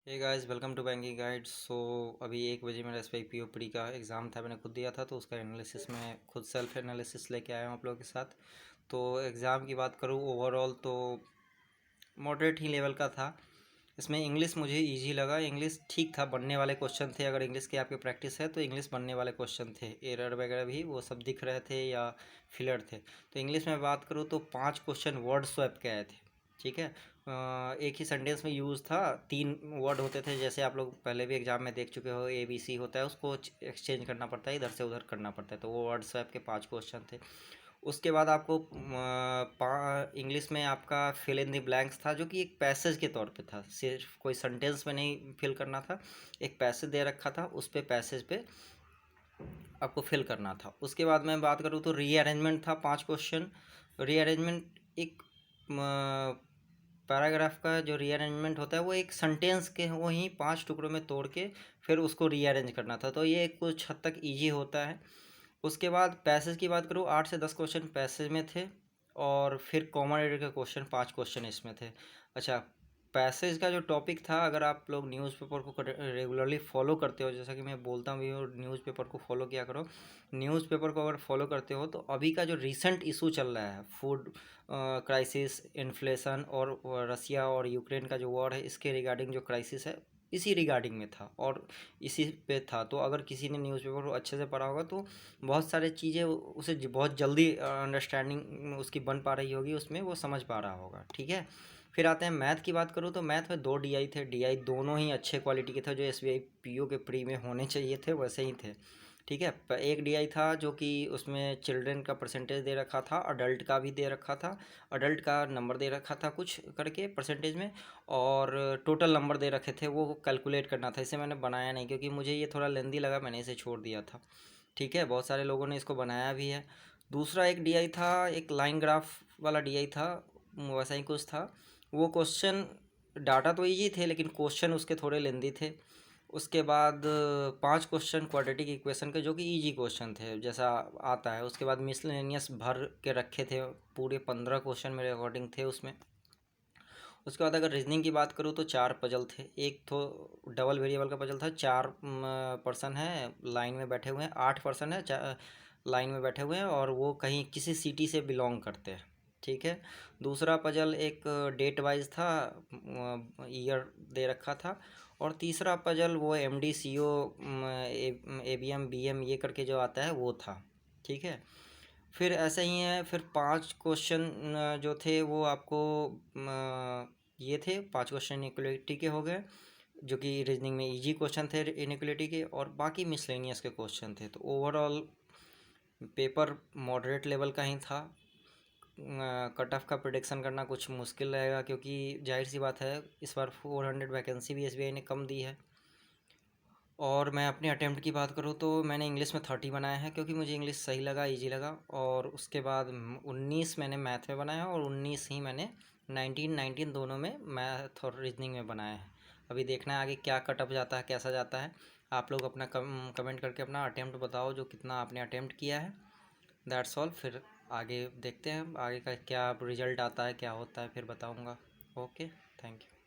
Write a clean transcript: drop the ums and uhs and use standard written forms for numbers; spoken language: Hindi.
Hey guys, welcome to banking guide. So अभी 1 बजे मेरा S B I P O pre का एग्ज़ाम था, मैंने खुद दिया था, तो उसका एनालिसिस में खुद सेल्फ एनालिसिस लेके आया हूँ आप लोगों के साथ। तो एग्ज़ाम की बात करूँ ओवरऑल तो मॉडरेट ही लेवल का था। इसमें इंग्लिश मुझे इजी लगा, इंग्लिश ठीक था, बनने वाले क्वेश्चन थे। अगर इंग्लिश की आपकी प्रैक्टिस है तो इंग्लिश बनने वाले क्वेश्चन थे, एरर वगैरह भी वो सब दिख रहे थे या फिलर थे। तो इंग्लिश में बात करूँ तो 5 क्वेश्चन वर्ड स्वैप के आए थे। ठीक है, एक ही सेंटेंस में यूज़ था, 3 वर्ड होते थे, जैसे आप लोग पहले भी एग्जाम में देख चुके हो, ABC होता है, उसको एक्सचेंज करना पड़ता है, इधर से उधर करना पड़ता है। तो वो वर्ड स्वैप के 5 क्वेश्चन थे। उसके बाद आपको इंग्लिश में आपका फिल इन द ब्लैंक्स था, जो कि एक पैसेज के तौर पे था, सिर्फ कोई सेंटेंस में नहीं फिल करना था। एक पैसेज दे रखा था, उस पे पैसेज पे आपको फिल करना था। उसके बाद मैं बात करूँ तो रीअरेंजमेंट था, 5 क्वेश्चन। रीअरेंजमेंट एक पैराग्राफ का जो रीअरेंजमेंट होता है वो एक सेंटेंस के वहीं 5 टुकड़ों में तोड़ के फिर उसको रीअरेंज करना था, तो ये कुछ हद तक ईजी होता है। उसके बाद पैसेज की बात करूँ, 8 से 10 क्वेश्चन पैसेज में थे, और फिर कॉमन एरिया के क्वेश्चन 5 क्वेश्चन इसमें थे। अच्छा, पैसेज का जो टॉपिक था, अगर आप लोग न्यूज़पेपर को रेगुलरली फॉलो करते हो, जैसा कि मैं बोलता हूँ भी, न्यूज़पेपर को फॉलो किया करो। न्यूज़पेपर को अगर फॉलो करते हो तो अभी का जो रिसेंट इशू चल रहा है, फूड क्राइसिस, इन्फ्लेशन, और रसिया और यूक्रेन का जो वॉर है, इसके रिगार्डिंग जो क्राइसिस है, इसी रिगार्डिंग में था और इसी पे था। तो अगर किसी ने न्यूज़पेपर को अच्छे से पढ़ा होगा तो बहुत सारी चीज़ें उसे बहुत जल्दी अंडरस्टैंडिंग उसकी बन पा रही होगी, उसमें वो समझ पा रहा होगा। ठीक है, फिर आते हैं मैथ की बात करूँ तो मैथ में 2 DI थे। DI दोनों ही अच्छे क्वालिटी के थे, जो SBI PO के प्री में होने चाहिए थे वैसे ही थे। ठीक है, एक DI था जो कि उसमें चिल्ड्रन का परसेंटेज दे रखा था, अडल्ट का भी दे रखा था। अडल्ट का नंबर दे रखा था कुछ करके परसेंटेज में, और टोटल नंबर दे रखे थे, वो कैलकुलेट करना था। इसे मैंने बनाया नहीं क्योंकि मुझे ये थोड़ा लेंदी लगा, मैंने इसे छोड़ दिया था। ठीक है, बहुत सारे लोगों ने इसको बनाया भी है। दूसरा एक DI था, एक लाइन ग्राफ वाला DI था, वैसा ही कुछ था। वो क्वेश्चन, डाटा तो ईजी थे लेकिन क्वेश्चन उसके थोड़े लेंदी थे। उसके बाद 5 क्वेश्चन क्वाड्रेटिक इक्वेशन के, जो कि इजी क्वेश्चन थे जैसा आता है। उसके बाद मिसलेनियस भर के रखे थे, पूरे 15 क्वेश्चन मेरे अकॉर्डिंग थे उसमें। उसके बाद अगर रीजनिंग की बात करूँ तो 4 पजल थे। एक तो डबल वेरिएबल का पजल था, 4 पर्सन है लाइन में बैठे हुए हैं, 8 पर्सन है लाइन में बैठे हुए हैं, और वो कहीं किसी सिटी से बिलोंग करते हैं। ठीक है, दूसरा पजल एक डेट वाइज था, ईयर दे रखा था। और तीसरा पजल वो MD CO ABM BM ये करके जो आता है वो था। ठीक है, फिर ऐसे ही है, फिर 5 क्वेश्चन जो थे वो आपको ये थे, 5 क्वेश्चन इक्वलिटी के हो गए, जो कि रीजनिंग में इजी क्वेश्चन थे इनइक्वलिटी के, और बाकी मिसलेनियस के क्वेश्चन थे। तो ओवरऑल पेपर मॉडरेट लेवल का ही था। कट ऑफ का प्रिडिक्शन करना कुछ मुश्किल रहेगा, क्योंकि जाहिर सी बात है इस बार 400 वैकेंसी भी SBI ने कम दी है। और मैं अपने अटेम्प्ट की बात करूँ तो मैंने इंग्लिश में 30 बनाया है, क्योंकि मुझे इंग्लिश सही लगा, इजी लगा। और उसके बाद 19 मैंने मैथ में बनाया, और 19 ही मैंने 19 दोनों में मैथ और रीजनिंग में बनाया है। अभी देखना है आगे क्या कटअप जाता है, कैसा जाता है। आप लोग अपना कमेंट करके अपना अटेम्प्ट बताओ, जो कितना आपने अटेम्प्ट किया है। दैट्स ऑल, फिर आगे देखते हैं आगे का क्या रिजल्ट आता है, क्या होता है, फिर बताऊँगा। Okay, thank you.